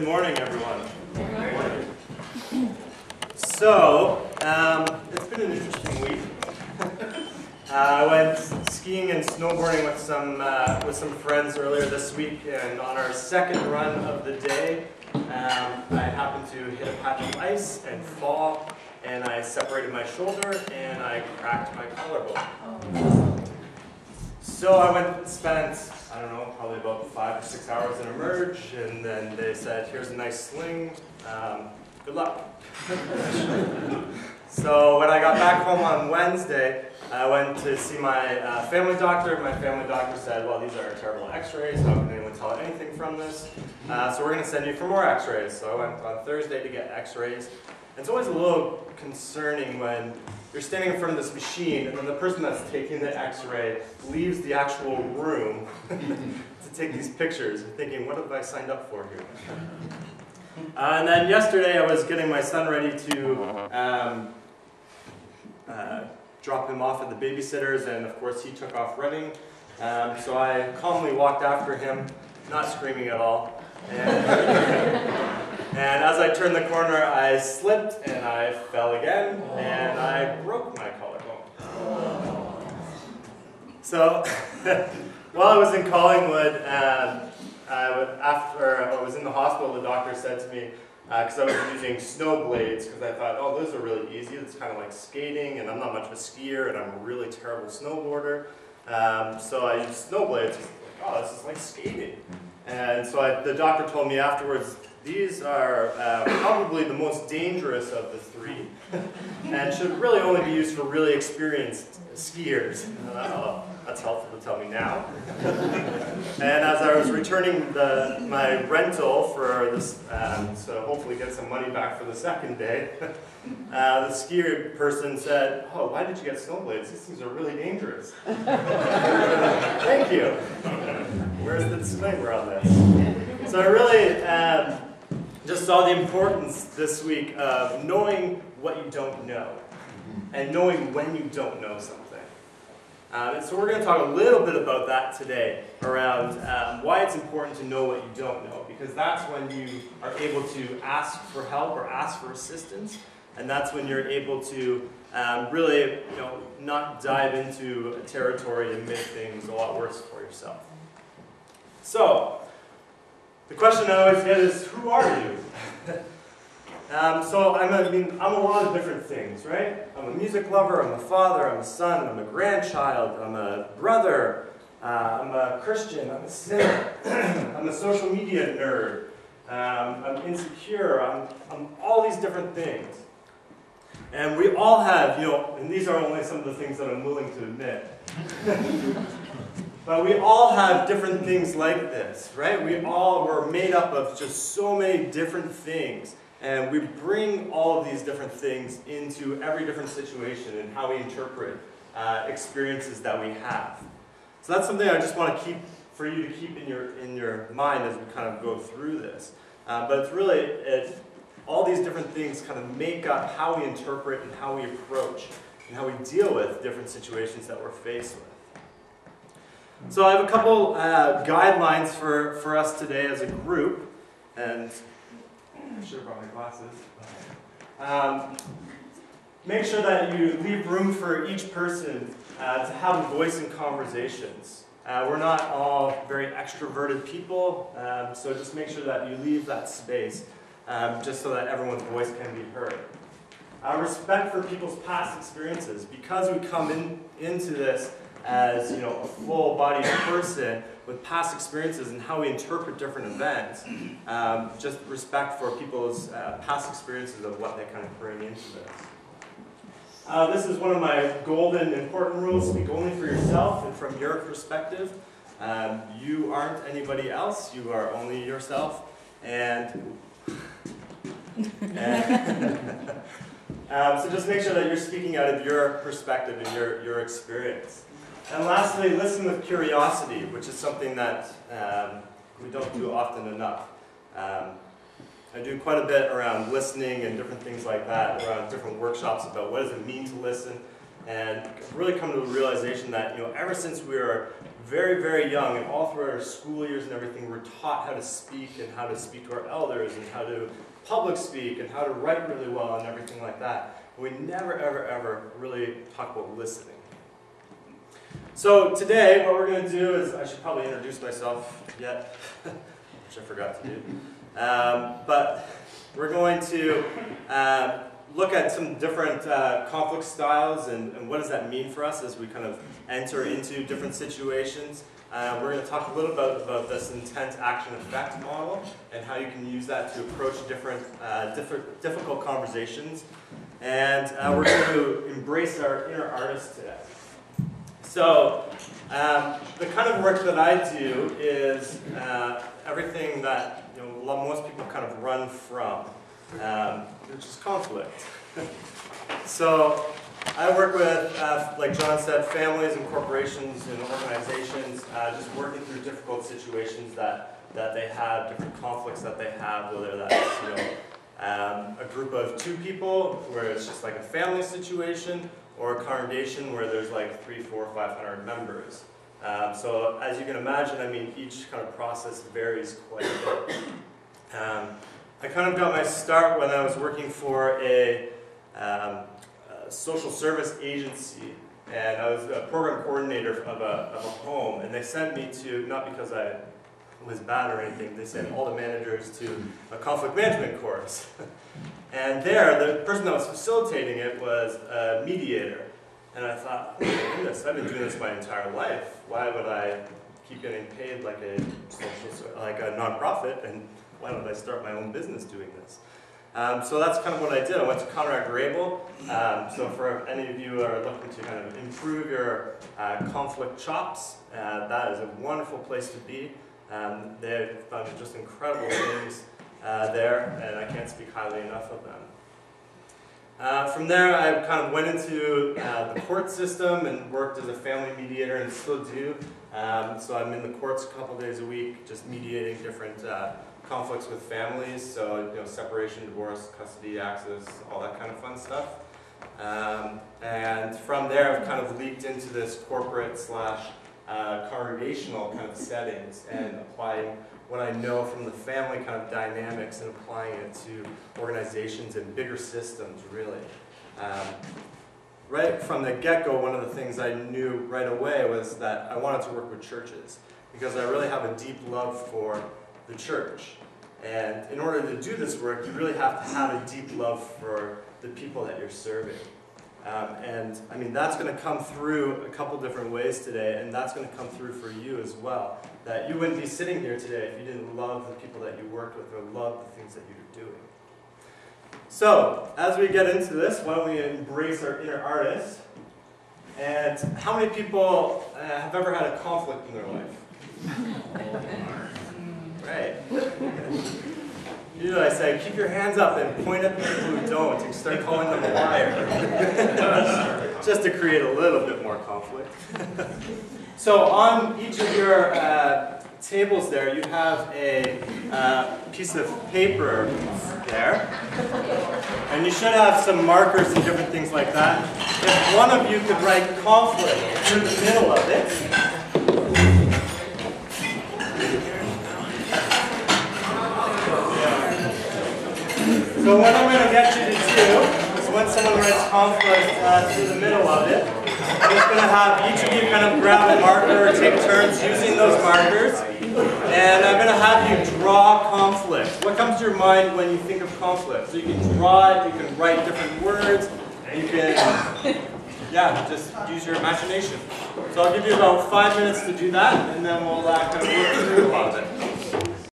morning, everyone. Good morning. So, it's been an interesting week. I went skiing and snowboarding with some friends earlier this week, and on our second run of the day, I happened to hit a patch of ice and fall, and I separated my shoulder and I cracked my collarbone. So I went and spent, I don't know, probably about 5 or 6 hours in a merge, and then they said, here's a nice sling, good luck. So when I got back home on Wednesday, I went to see my family doctor. My family doctor said, well, these are terrible x-rays, how can anyone tell anything from this? So we're going to send you for more x-rays. So I went on Thursday to get x-rays. It's always a little concerning when you're standing in front of this machine and then the person that's taking the x-ray leaves the actual room to take these pictures, and thinking, what have I signed up for here? And then yesterday I was getting my son ready to drop him off at the babysitter's, and of course he took off running. So I calmly walked after him, not screaming at all. And as I turned the corner, I slipped and I fell again, and I broke my collarbone. So while I was in Collingwood, after I was in the hospital, the doctor said to me, because I was using snow blades, because I thought, oh, those are really easy. It's kind of like skating, and I'm not much of a skier, and I'm a really terrible snowboarder. So I used snow blades. Like, oh, this is like skating. And so the doctor told me afterwards, these are probably the most dangerous of the three, and should really only be used for really experienced skiers. Oh, that's helpful to tell me now. And as I was returning my rental for this, so hopefully get some money back for the second day, the skier person said, oh, why did you get snowblades? These things are really dangerous. Thank you. Where's the disclaimer on this? So I really just saw the importance this week of knowing what you don't know and knowing when you don't know something. And so we're going to talk a little bit about that today, around why it's important to know what you don't know, because that's when you are able to ask for help or ask for assistance, and that's when you're able to really, not dive into a territory and make things a lot worse for yourself. So the question I always get is, who are you? So I'm a lot of different things, right? I'm a music lover, I'm a father, I'm a son, I'm a grandchild, I'm a brother, I'm a Christian, I'm a sinner, I'm a social media nerd, I'm insecure, I'm all these different things. And we all have, and these are only some of the things that I'm willing to admit. But we all have different things like this, right? We're made up of just so many different things. And we bring all of these different things into every different situation and how we interpret experiences that we have. So that's something I just want to keep for you to keep in your mind as we kind of go through this. But it's really, all these different things kind of make up how we interpret and how we approach and how we deal with different situations that we're faced with. So I have a couple guidelines for us today as a group, and I should have brought my glasses. Make sure that you leave room for each person to have a voice in conversations. We're not all very extroverted people, so just make sure that you leave that space just so that everyone's voice can be heard. Respect for people's past experiences. Because we come into this as a full-bodied person with past experiences and how we interpret different events, just respect for people's past experiences of what they kind of bring into this. This is one of my golden important rules: speak only for yourself and from your perspective. You aren't anybody else, you are only yourself. And so just make sure that you're speaking out of your perspective and your experience. And lastly, listen with curiosity, which is something that we don't do often enough. I do quite a bit around listening and different things like that, around different workshops about what does it mean to listen, and really come to the realization that ever since we were very, very young, and all through our school years and everything, we're taught how to speak and how to speak to our elders and how to public speak and how to write really well and everything like that. We never, ever, ever really talk about listening. So today, what we're going to do is, I should probably introduce myself yet, which I forgot to do. But we're going to look at some different conflict styles and what does that mean for us as we kind of enter into different situations. We're going to talk a little bit about this intent, action, effect model and how you can use that to approach different difficult conversations. And we're going to embrace our inner artist today. So the kind of work that I do is everything that most people kind of run from, which is conflict. So I work with, like John said, families and corporations and organizations, just working through difficult situations that they have, different conflicts that they have, whether that's a group of 2 people where it's just like a family situation, or a congregation where there's like 300, 400, 500 members. So as you can imagine, I mean, each kind of process varies quite a bit. I kind of got my start when I was working for a social service agency, and I was a program coordinator of a home, and they sent me to, not because I was bad or anything, they sent all the managers to a conflict management course. And there, the person that was facilitating it was a mediator. And I thought, oh my goodness, I've been doing this my entire life. Why would I keep getting paid like a nonprofit, and why don't I start my own business doing this? So that's kind of what I did. I went to Conrad Grable. So for any of you who are looking to kind of improve your conflict chops, that is a wonderful place to be. They've done just incredible things there, and I can't speak highly enough of them. From there, I kind of went into the court system and worked as a family mediator, and still do. So I'm in the courts a couple days a week, just mediating different conflicts with families. So separation, divorce, custody, access, all that kind of fun stuff. And from there, I've kind of leaked into this corporate / congregational kind of settings and applying what I know from the family kind of dynamics and applying it to organizations and bigger systems, really. Right from the get-go, one of the things I knew right away was that I wanted to work with churches, because I really have a deep love for the church. And in order to do this work, you really have to have a deep love for the people that you're serving. And I mean, that's going to come through a couple different ways today, and that's going to come through for you as well. That you wouldn't be sitting here today if you didn't love the people that you worked with or love the things that you're doing. So, as we get into this, why don't we embrace our inner artist? And how many people have ever had a conflict in their life? Right. Usually I say, keep your hands up and point at the people who don't and start calling them a liar. Just to create a little bit more conflict. So on each of your tables there, you have a piece of paper there. And you should have some markers and different things like that. If one of you could write conflict through the middle of it. So what I'm going to get you to do is when someone writes conflict through the middle of it, I'm just going to have each of you kind of grab a marker or take turns using those markers. And I'm going to have you draw conflict. What comes to your mind when you think of conflict? So you can draw it, you can write different words, you can, just use your imagination. So I'll give you about 5 minutes to do that, and then we'll kind of work through a lot of it.